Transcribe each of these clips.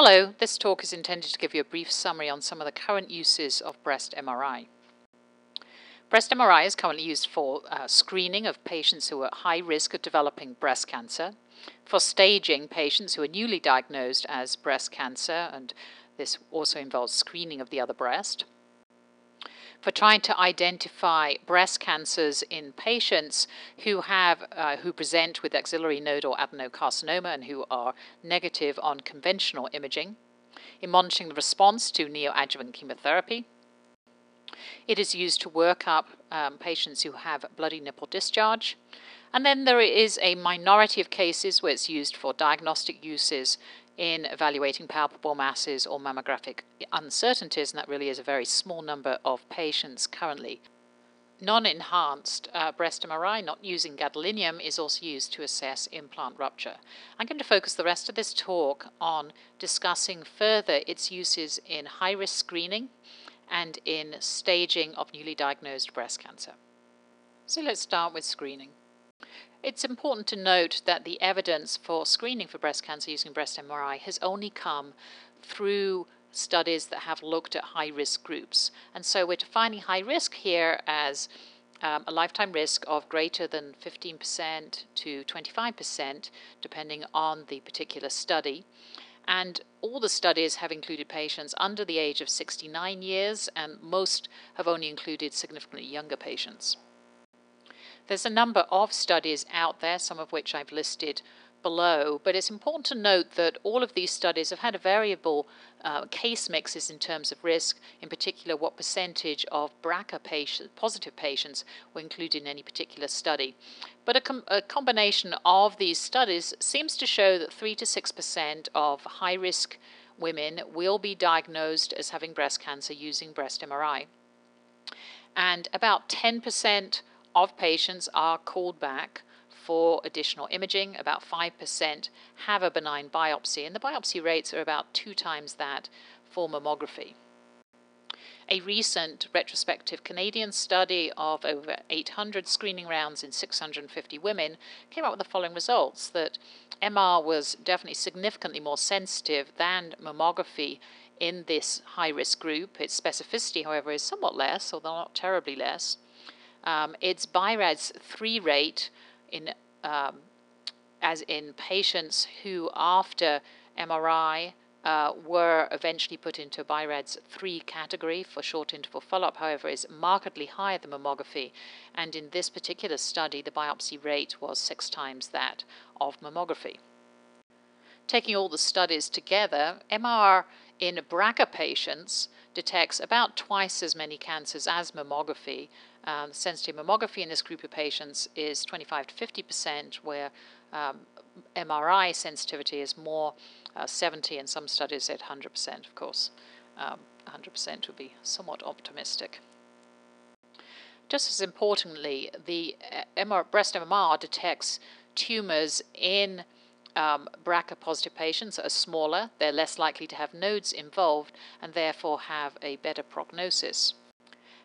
Hello, this talk is intended to give you a brief summary on some of the current uses of breast MRI. Breast MRI is currently used for screening of patients who are at high risk of developing breast cancer, for staging patients who are newly diagnosed as breast cancer, and this also involves screening of the other breast, for trying to identify breast cancers in patients who present with axillary nodal adenocarcinoma and who are negative on conventional imaging, in monitoring the response to neoadjuvant chemotherapy. It is used to work up patients who have bloody nipple discharge. And then there is a minority of cases where it's used for diagnostic uses in evaluating palpable masses or mammographic uncertainties, and that really is a very small number of patients currently. Non-enhanced breast MRI, not using gadolinium, is also used to assess implant rupture. I'm going to focus the rest of this talk on discussing further its uses in high-risk screening and in staging of newly diagnosed breast cancer. So let's start with screening. It's important to note that the evidence for screening for breast cancer using breast MRI has only come through studies that have looked at high-risk groups. And so we're defining high risk here as a lifetime risk of greater than 15% to 25%, depending on the particular study. And all the studies have included patients under the age of 69 years, and most have only included significantly younger patients. There's a number of studies out there, some of which I've listed below, but it's important to note that all of these studies have had a variable case mixes in terms of risk, in particular what percentage of BRCA positive patients were included in any particular study. But a combination of these studies seems to show that 3 to 6% of high-risk women will be diagnosed as having breast cancer using breast MRI. And about 10% of patients are called back for additional imaging. About 5% have a benign biopsy, and the biopsy rates are about 2 times that for mammography. A recent retrospective Canadian study of over 800 screening rounds in 650 women came up with the following results: that MR was definitely significantly more sensitive than mammography in this high-risk group. Its specificity, however, is somewhat less, although not terribly less. Its BI-RADS 3 rate as in patients who after MRI were eventually put into a BI-RADS 3 category for short interval follow-up, however, is markedly higher than mammography, and in this particular study the biopsy rate was 6 times that of mammography. Taking all the studies together, MR in BRCA patients detects about twice as many cancers as mammography. The sensitive mammography in this group of patients is 25 to 50%, where MRI sensitivity is more 70, and some studies said 100%, of course. 100% would be somewhat optimistic. Just as importantly, the breast MR detects tumors in BRCA-positive patients that are smaller. They're less likely to have nodes involved and therefore have a better prognosis.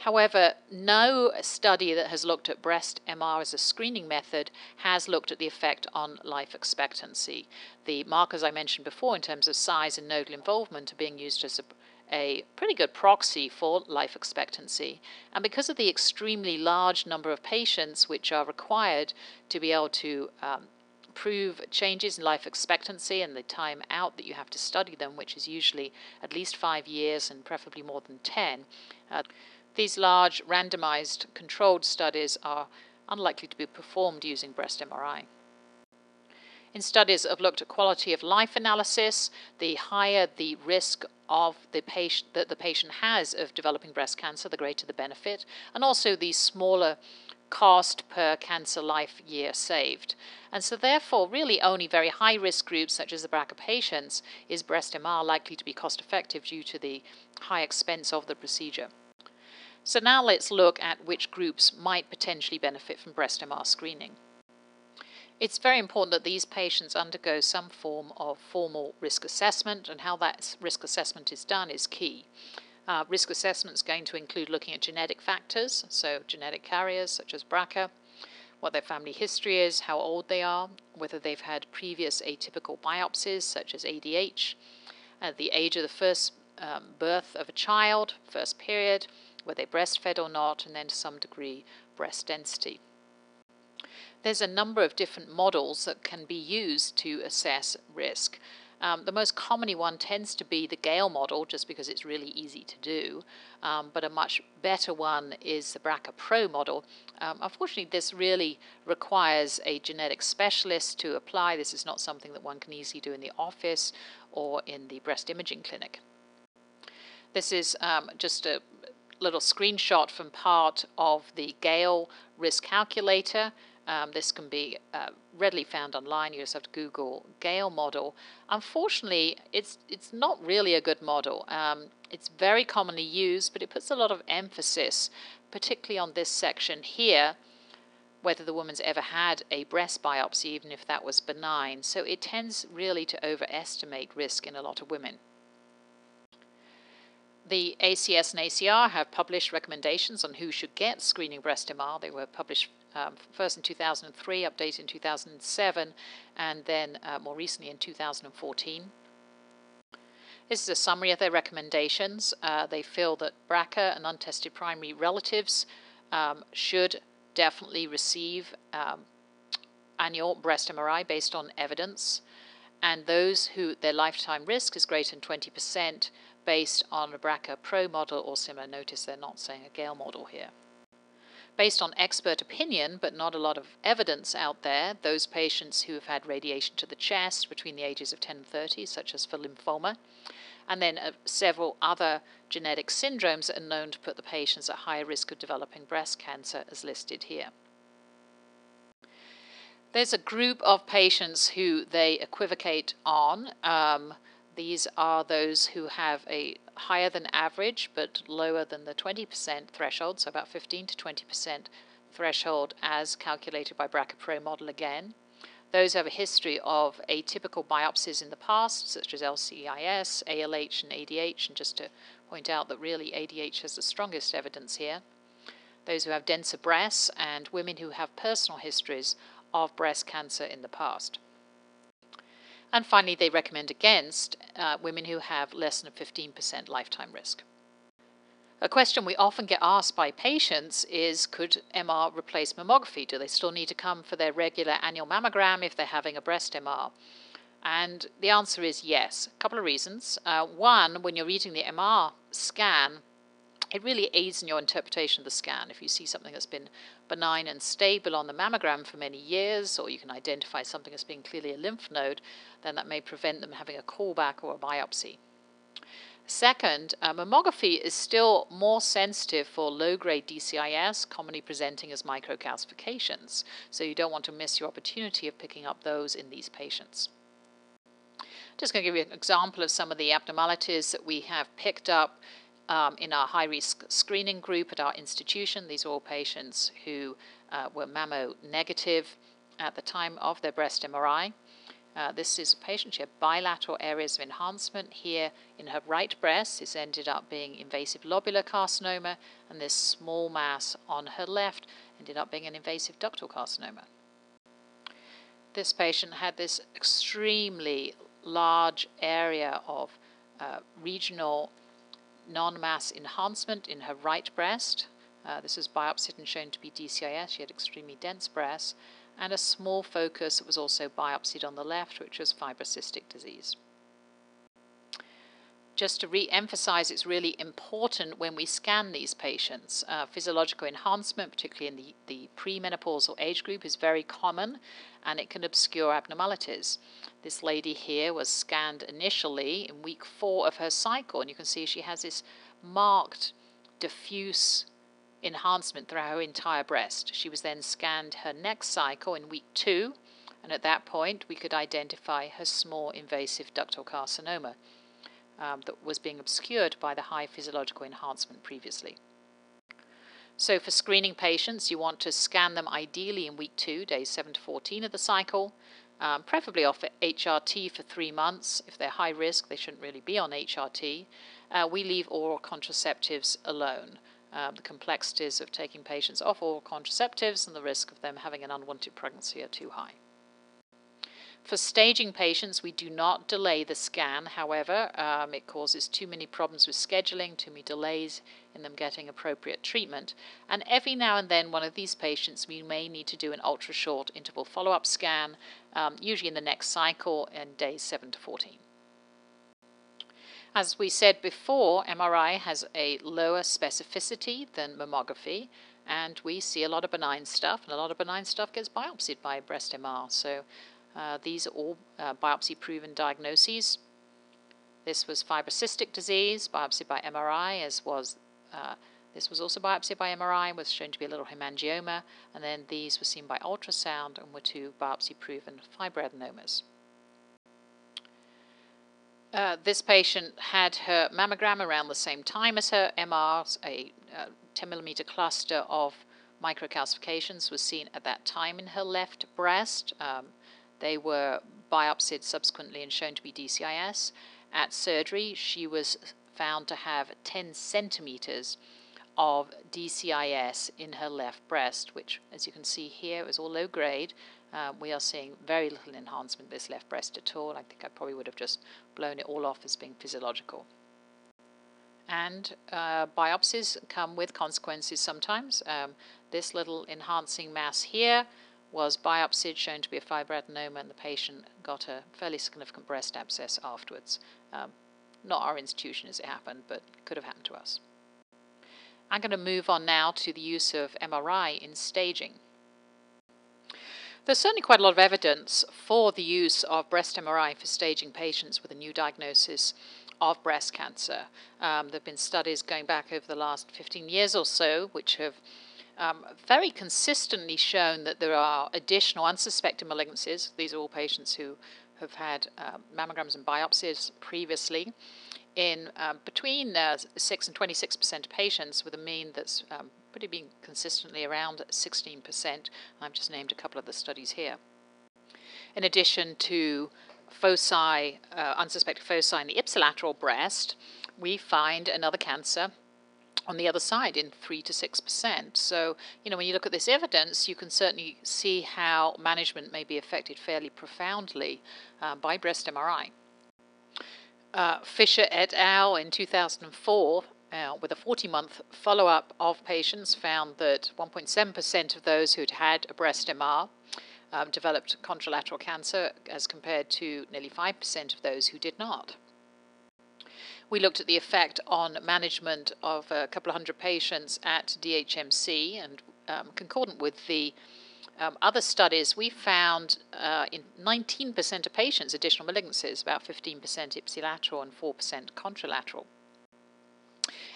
However, no study that has looked at breast MR as a screening method has looked at the effect on life expectancy. The markers I mentioned before in terms of size and nodal involvement are being used as a pretty good proxy for life expectancy. And because of the extremely large number of patients which are required to be able to prove changes in life expectancy and the time out that you have to study them, which is usually at least 5 years and preferably more than 10, these large randomized controlled studies are unlikely to be performed using breast MRI. In studies that have looked at quality of life analysis, the higher the risk of the patient that the patient has of developing breast cancer, the greater the benefit, and also the smaller cost per cancer life year saved. And so therefore really only very high risk groups such as the BRCA patients is breast MR likely to be cost effective due to the high expense of the procedure. So now let's look at which groups might potentially benefit from breast MR screening. It's very important that these patients undergo some form of formal risk assessment, and how that risk assessment is done is key. Risk assessment is going to include looking at genetic factors, so genetic carriers such as BRCA, what their family history is, how old they are, whether they've had previous atypical biopsies such as ADH, the age of the first birth of a child, first period, whether they breastfed or not, and then to some degree breast density. There's a number of different models that can be used to assess risk. The most commonly one tends to be the Gale model, just because it's really easy to do, but a much better one is the BRCA Pro model. Unfortunately, this really requires a genetic specialist to apply. This is not something that one can easily do in the office or in the breast imaging clinic. This is just a little screenshot from part of the Gale risk calculator. This can be readily found online. You just have to Google Gale model. Unfortunately, it's not really a good model. It's very commonly used, but it puts a lot of emphasis, particularly on this section here, whether the woman's ever had a breast biopsy, even if that was benign. So it tends really to overestimate risk in a lot of women. The ACS and ACR have published recommendations on who should get screening breast MR. They were published first in 2003, updated in 2007, and then more recently in 2014. This is a summary of their recommendations. They feel that BRCA and untested primary relatives should definitely receive annual breast MRI based on evidence, and those who their lifetime risk is greater than 20% based on a BRCA Pro model or similar. Notice they're not saying a Gale model here. Based on expert opinion, but not a lot of evidence out there, those patients who have had radiation to the chest between the ages of 10 and 30, such as for lymphoma, and then several other genetic syndromes that are known to put the patients at higher risk of developing breast cancer, as listed here. There's a group of patients who they equivocate on. These are those who have a higher than average but lower than the 20% threshold, so about 15 to 20% threshold as calculated by BRCA Pro model again. Those who have a history of atypical biopsies in the past, such as LCIS, ALH, and ADH, and just to point out that really ADH has the strongest evidence here. Those who have denser breasts, and women who have personal histories of breast cancer in the past. And finally, they recommend against women who have less than a 15% lifetime risk. A question we often get asked by patients is, could MR replace mammography? Do they still need to come for their regular annual mammogram if they're having a breast MR? And the answer is yes. A couple of reasons. One, when you're reading the MR scan, it really aids in your interpretation of the scan. If you see something that's been benign and stable on the mammogram for many years, or you can identify something as being clearly a lymph node, then that may prevent them having a callback or a biopsy. Second, mammography is still more sensitive for low-grade DCIS, commonly presenting as microcalcifications, so you don't want to miss your opportunity of picking up those in these patients. Just going to give you an example of some of the abnormalities that we have picked up in our high-risk screening group at our institution. These are all patients who were Mammo negative at the time of their breast MRI. This is a patient, she had bilateral areas of enhancement here in her right breast. This ended up being invasive lobular carcinoma, and this small mass on her left ended up being an invasive ductal carcinoma. This patient had this extremely large area of regional non-mass enhancement in her right breast. This was biopsied and shown to be DCIS. She had extremely dense breasts, and a small focus that was also biopsied on the left, which was fibrocystic disease. Just to re-emphasize, it's really important when we scan these patients. Physiological enhancement, particularly in the premenopausal age group, is very common, and it can obscure abnormalities. This lady here was scanned initially in week 4 of her cycle, and you can see she has this marked diffuse enhancement throughout her entire breast. She was then scanned her next cycle in week 2, and at that point we could identify her small invasive ductal carcinoma that was being obscured by the high physiological enhancement previously. So for screening patients, you want to scan them ideally in week 2, days 7 to 14 of the cycle, preferably off HRT for 3 months. If they're high risk, they shouldn't really be on HRT. We leave oral contraceptives alone. The complexities of taking patients off oral contraceptives and the risk of them having an unwanted pregnancy are too high. For staging patients, we do not delay the scan. However, it causes too many problems with scheduling, too many delays in them getting appropriate treatment. And every now and then, one of these patients, we may need to do an ultra-short interval follow-up scan, usually in the next cycle in days 7 to 14. As we said before, MRI has a lower specificity than mammography, and we see a lot of benign stuff, and a lot of benign stuff gets biopsied by breast MR. So these are all biopsy-proven diagnoses. This was fibrocystic disease, biopsied by MRI, as was this was also biopsied by MRI, was shown to be a little hemangioma, and then these were seen by ultrasound and were two biopsy-proven fibroadenomas. This patient had her mammogram around the same time as her MRs. A 10 millimeter cluster of microcalcifications was seen at that time in her left breast. They were biopsied subsequently and shown to be DCIS. At surgery, she was found to have 10 centimeters of DCIS in her left breast, which, as you can see here, was all low grade. We are seeing very little enhancement of this left breast at all. I think I probably would have just blown it all off as being physiological. And biopsies come with consequences sometimes. This little enhancing mass here was biopsied, shown to be a fibroadenoma, and the patient got a fairly significant breast abscess afterwards. Not our institution as it happened, but it could have happened to us. I'm going to move on now to the use of MRI in staging. There's certainly quite a lot of evidence for the use of breast MRI for staging patients with a new diagnosis of breast cancer. There have been studies going back over the last 15 years or so which have very consistently shown that there are additional unsuspected malignancies. These are all patients who have had mammograms and biopsies previously in between 6 and 26% of patients, with a mean that's pretty been consistently around 16%. I've just named a couple of the studies here. In addition to foci, unsuspected foci in the ipsilateral breast, we find another cancer on the other side in 3 to 6%. So, when you look at this evidence, you can certainly see how management may be affected fairly profoundly by breast MRI. Fisher et al. In 2004, with a 40-month follow-up of patients, found that 1.7% of those who'd had a breast MR developed contralateral cancer, as compared to nearly 5% of those who did not. We looked at the effect on management of a couple of hundred patients at DHMC, and concordant with the other studies, we found in 19% of patients additional malignancies, about 15% ipsilateral and 4% contralateral.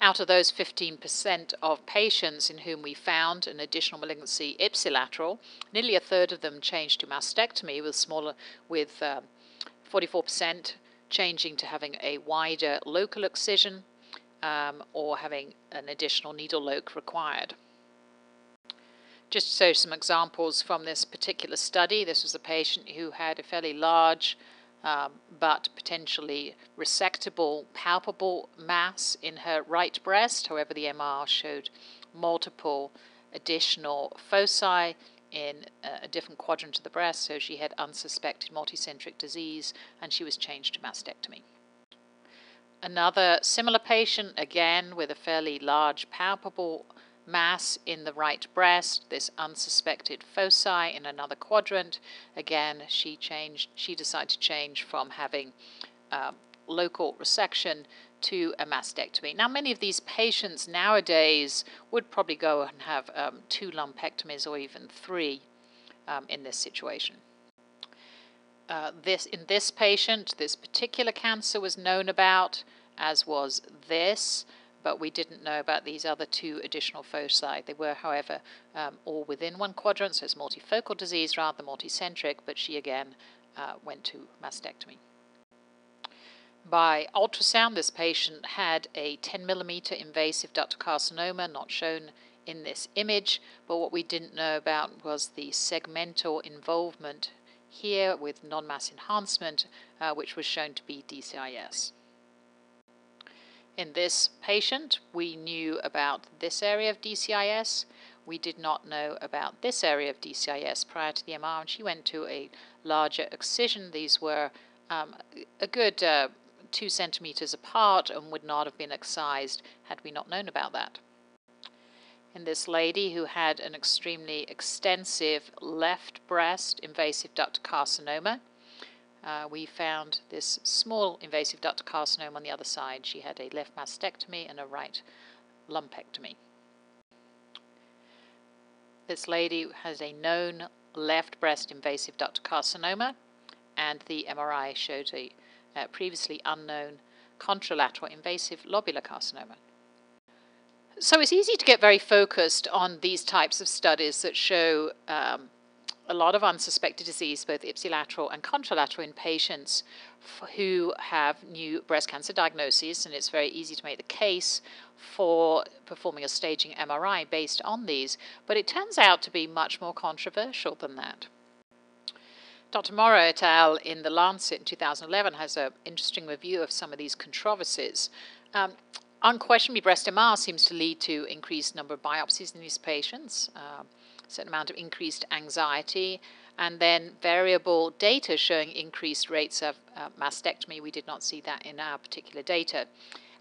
Out of those 15% of patients in whom we found an additional malignancy ipsilateral, nearly a third of them changed to mastectomy, with 44% changing to having a wider local excision or having an additional needle loc required. Just to show some examples from this particular study, this was a patient who had a fairly large but potentially resectable, palpable mass in her right breast. However, the MR showed multiple additional foci in a different quadrant of the breast, so she had unsuspected multicentric disease, and she was changed to mastectomy. Another similar patient, again with a fairly large palpable mass in the right breast, this unsuspected foci in another quadrant. Again, she decided to change from having local resection to a mastectomy. Now, many of these patients nowadays would probably go and have 2 lumpectomies or even 3 in this situation. In this patient, this particular cancer was known about, as was this, but we didn't know about these other 2 additional foci. They were, however, all within one quadrant, so it's multifocal disease rather than multicentric, but she again went to mastectomy. By ultrasound, this patient had a 10 millimeter invasive ductal carcinoma, not shown in this image, but what we didn't know about was the segmental involvement here with non-mass enhancement, which was shown to be DCIS. In this patient, we knew about this area of DCIS. We did not know about this area of DCIS prior to the MR, and she went to a larger excision. These were a good 2 centimeters apart and would not have been excised had we not known about that. In this lady who had an extremely extensive left breast invasive ductal carcinoma, we found this small invasive ductal carcinoma on the other side. She had a left mastectomy and a right lumpectomy. This lady has a known left breast invasive ductal carcinoma, and the MRI showed a previously unknown contralateral invasive lobular carcinoma. So it's easy to get very focused on these types of studies that show a lot of unsuspected disease, both ipsilateral and contralateral, in patients who have new breast cancer diagnoses, and it's very easy to make the case for performing a staging MRI based on these, but it turns out to be much more controversial than that. Dr. Morrow et al. In The Lancet in 2011 has an interesting review of some of these controversies. Unquestionably, breast MR seems to lead to increased number of biopsies in these patients, a certain amount of increased anxiety, and then variable data showing increased rates of mastectomy. We did not see that in our particular data.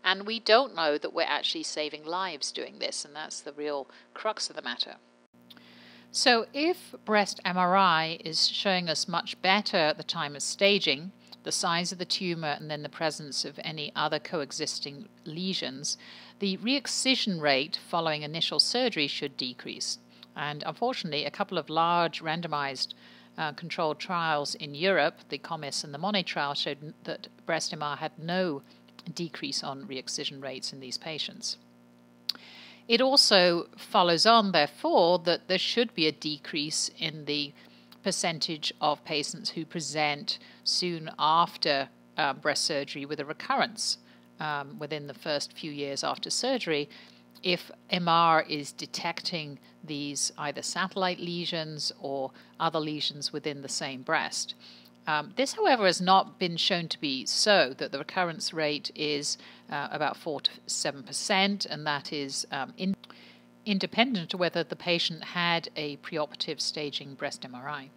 And we don't know that we're actually saving lives doing this, and that's the real crux of the matter. So if breast MRI is showing us much better at the time of staging, the size of the tumor and then the presence of any other coexisting lesions, the re-excision rate following initial surgery should decrease. And unfortunately, a couple of large randomized controlled trials in Europe, the COMIS and the MONET trial, showed that breast MR had no decrease on re-excision rates in these patients. It also follows on, therefore, that there should be a decrease in the percentage of patients who present soon after breast surgery with a recurrence within the first few years after surgery, if MR is detecting these either satellite lesions or other lesions within the same breast. This, however, has not been shown to be so, that the recurrence rate is about 4 to 7%, and that is independent of whether the patient had a preoperative staging breast MRI.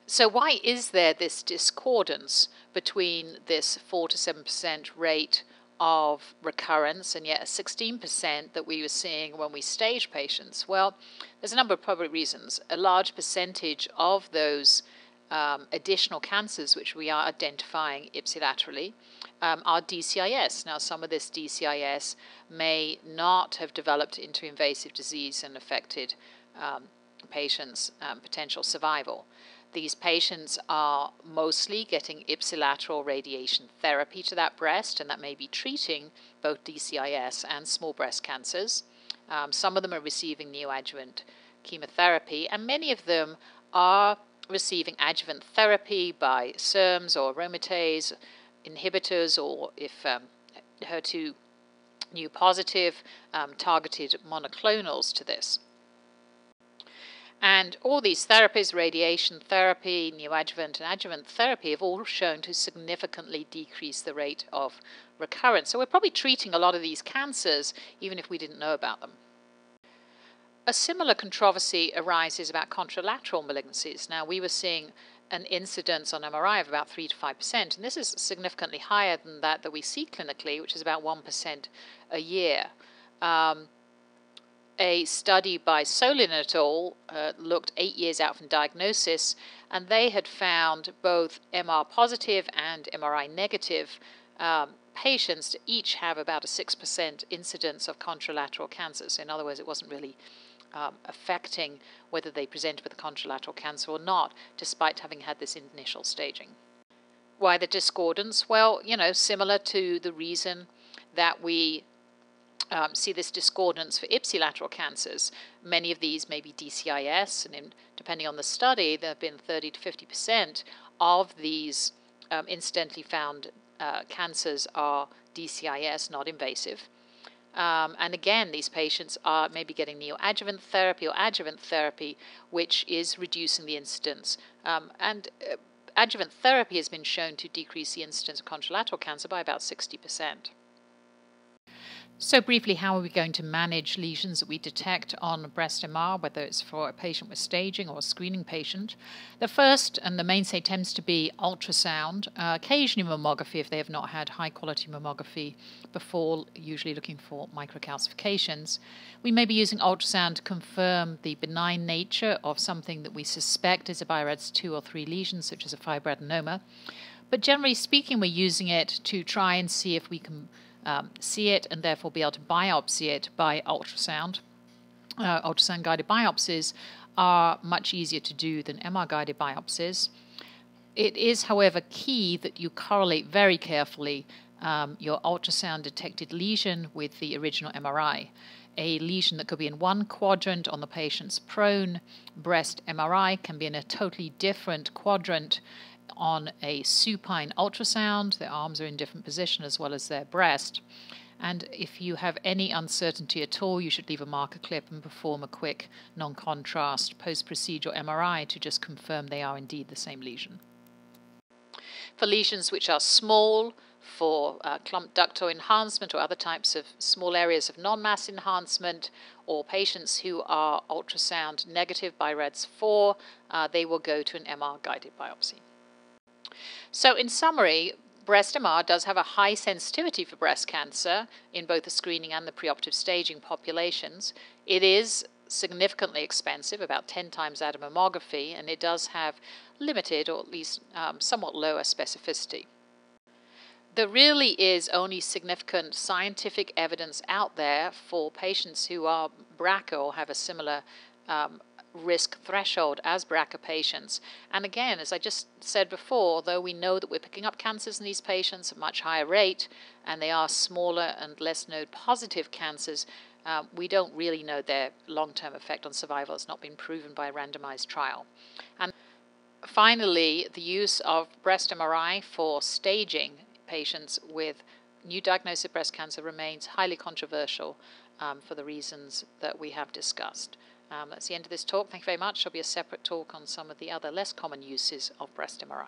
So why is there this discordance between this 4 to 7% rate of recurrence and yet a 16% that we were seeing when we stage patients? Well, there's a number of probably reasons. A large percentage of those additional cancers which we are identifying ipsilaterally are DCIS. Now, some of this DCIS may not have developed into invasive disease and affected patients' potential survival. These patients are mostly getting ipsilateral radiation therapy to that breast, and that may be treating both DCIS and small breast cancers. Some of them are receiving neoadjuvant chemotherapy, and many of them are receiving adjuvant therapy by SERMs or aromatase inhibitors, or if HER2 new positive, targeted monoclonals to this. And all these therapies, radiation therapy, neoadjuvant and adjuvant therapy, have all shown to significantly decrease the rate of recurrence. So we're probably treating a lot of these cancers even if we didn't know about them. A similar controversy arises about contralateral malignancies. Now, we were seeing an incidence on MRI of about 3 to 5%, and this is significantly higher than that we see clinically, which is about 1% a year. A study by Solin et al. Looked 8 years out from diagnosis, and they had found both MR positive and MRI negative patients to each have about a 6% incidence of contralateral cancer. So in other words, it wasn't really affecting whether they presented with a contralateral cancer or not, despite having had this initial staging. Why the discordance? Well, similar to the reason that we see this discordance for ipsilateral cancers. Many of these may be DCIS, and depending on the study, there have been 30 to 50% of these incidentally found cancers are DCIS, not invasive. And again, these patients are maybe getting neoadjuvant therapy or adjuvant therapy, which is reducing the incidence. Adjuvant therapy has been shown to decrease the incidence of contralateral cancer by about 60%. So briefly, how are we going to manage lesions that we detect on breast MR, whether it's for a patient with staging or a screening patient? The first and the mainstay tends to be ultrasound, occasionally mammography if they have not had high-quality mammography before, usually looking for microcalcifications. We may be using ultrasound to confirm the benign nature of something that we suspect is a BI-RADS 2 or 3 lesion, such as a fibroadenoma. But generally speaking, we're using it to try and see if we can see it and therefore be able to biopsy it by ultrasound. Ultrasound-guided biopsies are much easier to do than MR-guided biopsies. It is, however, key that you correlate very carefully your ultrasound-detected lesion with the original MRI. A lesion that could be in one quadrant on the patient's prone breast MRI can be in a totally different quadrant on a supine ultrasound. Their arms are in different position as well as their breast. And if you have any uncertainty at all, you should leave a marker clip and perform a quick non-contrast post-procedural MRI to just confirm they are indeed the same lesion. For lesions which are small, for clump ductal enhancement or other types of small areas of non-mass enhancement, or patients who are ultrasound negative by BI-RADS 4, they will go to an MR-guided biopsy. So in summary, breast MR does have a high sensitivity for breast cancer in both the screening and the preoperative staging populations. It is significantly expensive, about 10 times that of mammography, and it does have limited or at least somewhat lower specificity. There really is only significant scientific evidence out there for patients who are BRCA or have a similar risk threshold as BRCA patients. And again, as I just said before, though we know that we're picking up cancers in these patients at a much higher rate, and they are smaller and less node positive cancers, we don't really know their long-term effect on survival. It's not been proven by a randomized trial. And finally, the use of breast MRI for staging patients with new diagnosis of breast cancer remains highly controversial for the reasons that we have discussed. That's the end of this talk. Thank you very much. There'll be a separate talk on some of the other less common uses of breast MRI.